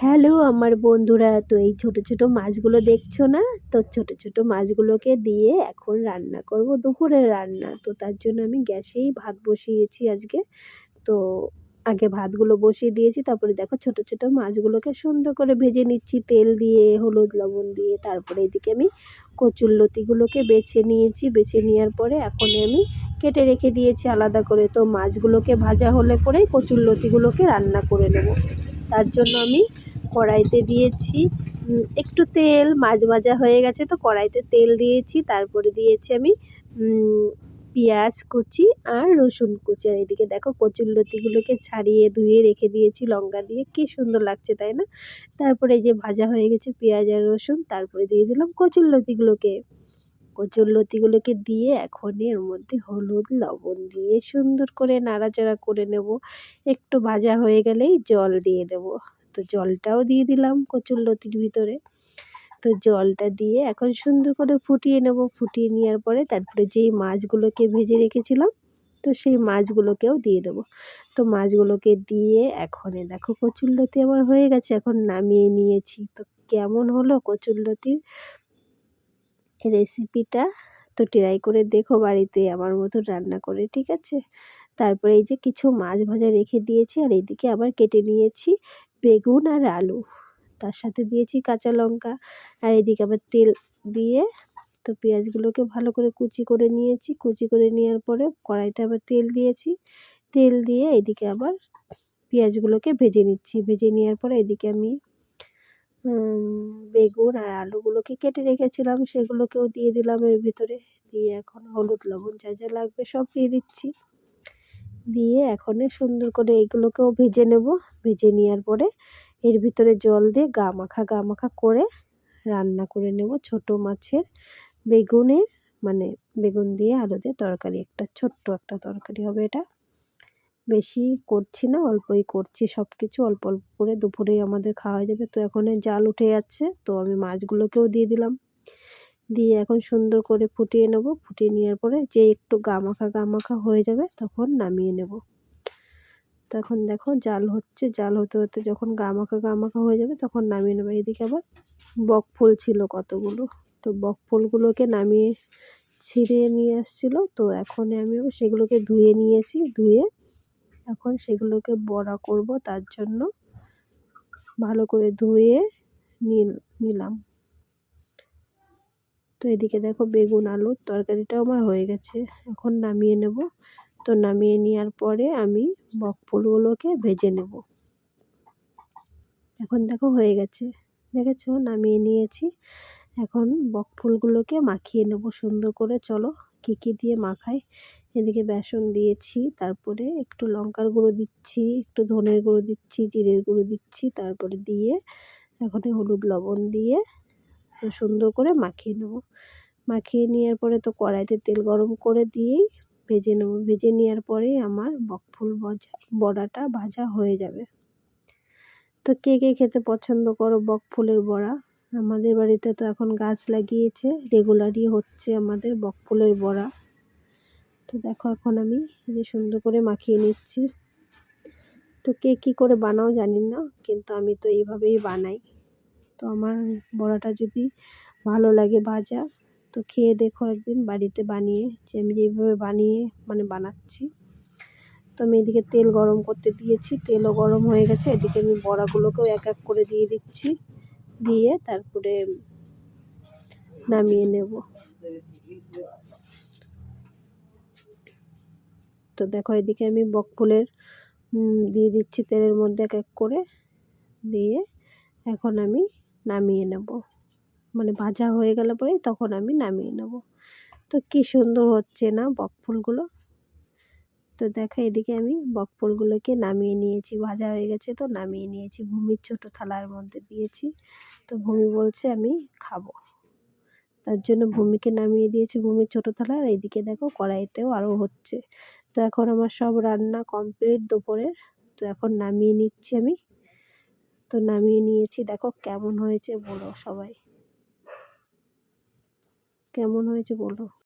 Hello আমার বন্ধুরা, তো এই ছোট ছোট মাছগুলো দেখছো না? তো ছোট ছোট মাছগুলোকে দিয়ে এখন রান্না করব দুপুরের রান্না। তো তার জন্য আমি গ্যাসেই ভাত বসিয়েছি আজকে। তো আগে ভাতগুলো বসিয়ে দিয়েছি, তারপরে দেখো ছোট ছোট মাছগুলোকে সুন্দর করে ভেজে নিচ্ছি তেল দিয়ে, হলুদ লবণ দিয়ে। তারপরে এদিকে আমি কচুরলতিগুলোকে বেছে নিয়েছি, বেছে নেওয়ার পরে এখন আমি কেটে রেখে দিয়েছি আলাদা করে। তো মাছগুলোকে ভাজা হলে পরেই কচুরলতিগুলোকে রান্না করে নেব। তার জন্য আমি কড়াইতে দিয়েছি একটু তেল। মাছ ভাজা হয়ে গেছে, তো কড়াইতে তেল দিয়েছি, তারপরে দিয়েছি আমি পেঁয়াজ কুচি আর রসুন কুচি। আর এদিকে দেখো কচুরলতিগুলোকে ছাড়িয়ে ধুয়ে রেখে দিয়েছি লঙ্কা দিয়ে, কি সুন্দর লাগছে তাই না? তারপরে এই যে ভাজা হয়ে গেছে পেঁয়াজ আর রসুন, তারপরে দিয়ে দিলাম কচুরলতিগুলোকে দিয়ে এখন এর মধ্যে হলুদ লবণ দিয়ে সুন্দর করে নাড়াচাড়া করে নেব। একটু ভাজা হয়ে গেলেই জল দিয়ে দেব। তো জলটাও দিয়ে দিলাম কচুরলতির ভিতরে। তো জলটা দিয়ে এখন সুন্দর করে ফুটিয়ে নেব। ফুটিয়ে নেওয়ার পরে তারপরে যেই মাছগুলোকে ভেজে রেখেছিলাম, তো সেই মাছগুলোকেও দিয়ে দেবো। তো মাছগুলোকে দিয়ে এখন দেখো কচুরলতি আমার হয়ে গেছে, এখন নামিয়ে নিয়েছি। তো কেমন হলো কচুরলতির রেসিপিটা? তো ট্রাই করে দেখো বাড়িতে আমার মতো রান্না করে, ঠিক আছে? তারপরে এই যে কিছু মাছ ভাজা রেখে দিয়েছি, আর এইদিকে আবার কেটে নিয়েছি বেগুন আর আলু, তার সাথে দিয়েছি কাঁচা লঙ্কা, আর এদিকে আবার তেল দিয়ে তো পেঁয়াজগুলোকে ভালো করে কুচি করে নিয়েছি। কুচি করে নেওয়ার পরে কড়াইতে আবার তেল দিয়েছি। তেল দিয়ে এদিকে আবার পেঁয়াজগুলোকে ভেজে নিচ্ছি। ভেজে নেওয়ার পরে এদিকে আমি বেগুন আর আলুগুলোকে কেটে রেখেছিলাম, সেগুলোকেও দিয়ে দিলাম এর ভিতরে। দিয়ে এখন হলুদ লবণ যা যা লাগবে সব দিয়ে দিচ্ছি। দিয়ে এখন সুন্দর করে এইগুলোকেও ভেজে নেব। ভেজে নেওয়ার পরে এর ভিতরে জল দিয়ে গা মাখা করে রান্না করে নেব ছোট মাছের বেগুনের, মানে বেগুন দিয়ে আলু দিয়ে তরকারি। একটা ছোট্ট একটা তরকারি হবে এটা। বেশি করছি না, অল্পই করছি, সব কিছু অল্প অল্প করে দুপুরেই আমাদের খাওয়া যাবে। তো এখন জাল উঠে যাচ্ছে, তো আমি মাছগুলোকেও দিয়ে দিলাম। দিয়ে এখন সুন্দর করে ফুটিয়ে নেব। ফুটিয়ে নেওয়ার পরে যে একটু গা মাখা হয়ে যাবে তখন নামিয়ে নেব। তখন দেখো জাল হচ্ছে, জাল হতে হতে যখন গা মাখা হয়ে যাবে তখন নামিয়ে নেবো। এদিকে আবার বকফুল ছিল কতগুলো, তো বকফুলগুলোকে নামিয়ে ছিঁড়ে নিয়ে আসছিলো। তো এখন আমি সেগুলোকে ধুয়ে নিয়েছি, ধুয়ে এখন সেগুলোকে বড়া করব। তার জন্য ভালো করে ধুয়ে নিলাম। তো এদিকে দেখো বেগুন আলুর তরকারিটাও আমার হয়ে গেছে, এখন নামিয়ে নেব। তো নামিয়ে নেওয়ার পরে আমি বকফুলগুলোকে ভেজে নেব। এখন দেখো হয়ে গেছে, দেখেছো নামিয়ে নিয়েছি। এখন বকফুলগুলোকে মাখিয়ে নেব সুন্দর করে। চলো কী কী দিয়ে মাখাই। এদিকে বেসন দিয়েছি, তারপরে একটু লঙ্কার গুঁড়ো দিচ্ছি, একটু ধনের গুঁড়ো দিচ্ছি, জিরের গুঁড়ো দিচ্ছি, তারপরে দিয়ে এখন হলুদ লবণ দিয়ে তো সুন্দর করে মাখিয়ে নেব। মাখিয়ে নেওয়ার পরে তো কড়াইতে তেল গরম করে দিয়েই ভেজে নেব। ভেজে নেওয়ার পরেই আমার বকফুল বড়াটা ভাজা হয়ে যাবে। তো কে কে খেতে পছন্দ করো বকফুলের বড়া? আমাদের বাড়িতে তো এখন গাছ লাগিয়েছে, রেগুলারই হচ্ছে আমাদের বকফুলের বড়া। তো দেখো এখন আমি এই যে সুন্দর করে মাখিয়ে নিচ্ছি। তো কে কী করে বানাও জানি না, কিন্তু আমি তো এইভাবেই বানাই। তো আমার বড়াটা যদি ভালো লাগে ভাজা, তো খেয়ে দেখো একদিন বাড়িতে বানিয়ে, যে আমি যেভাবে বানাচ্ছি। তো আমি এদিকে তেল গরম করতে দিয়েছি, তেলও গরম হয়ে গেছে। এদিকে আমি বড়াগুলোকেও এক এক করে দিয়ে দিচ্ছি, দিয়ে তারপরে নামিয়ে নেব। তো দেখো এদিকে আমি বকফুলের দিয়ে দিচ্ছি তেলের মধ্যে এক এক করে, দিয়ে এখন আমি নামিয়ে নেব। মানে ভাজা হয়ে গেলে পরে তখন আমি নামিয়ে নেব। তো কি সুন্দর হচ্ছে না বকফুলগুলো? তো দেখো এদিকে আমি বকফুলগুলোকে নামিয়ে নিয়েছি, ভাজা হয়ে গেছে তো নামিয়ে নিয়েছি। ভূমির ছোট থালার মধ্যে দিয়েছি। তো ভূমি বলছে আমি খাবো, তার জন্য ভূমিকে নামিয়ে দিয়েছি ভূমির ছোট থালা। আর এইদিকে দেখো কড়াইতেও আরও হচ্ছে। তো এখন আমার সব রান্না কমপ্লিট দুপুরের। তো এখন নামিয়ে নিচ্ছি আমি। তো নামিয়ে নিয়েছি, দেখো কেমন হয়েছে বলো সবাই, কেমন হয়েছে বলো।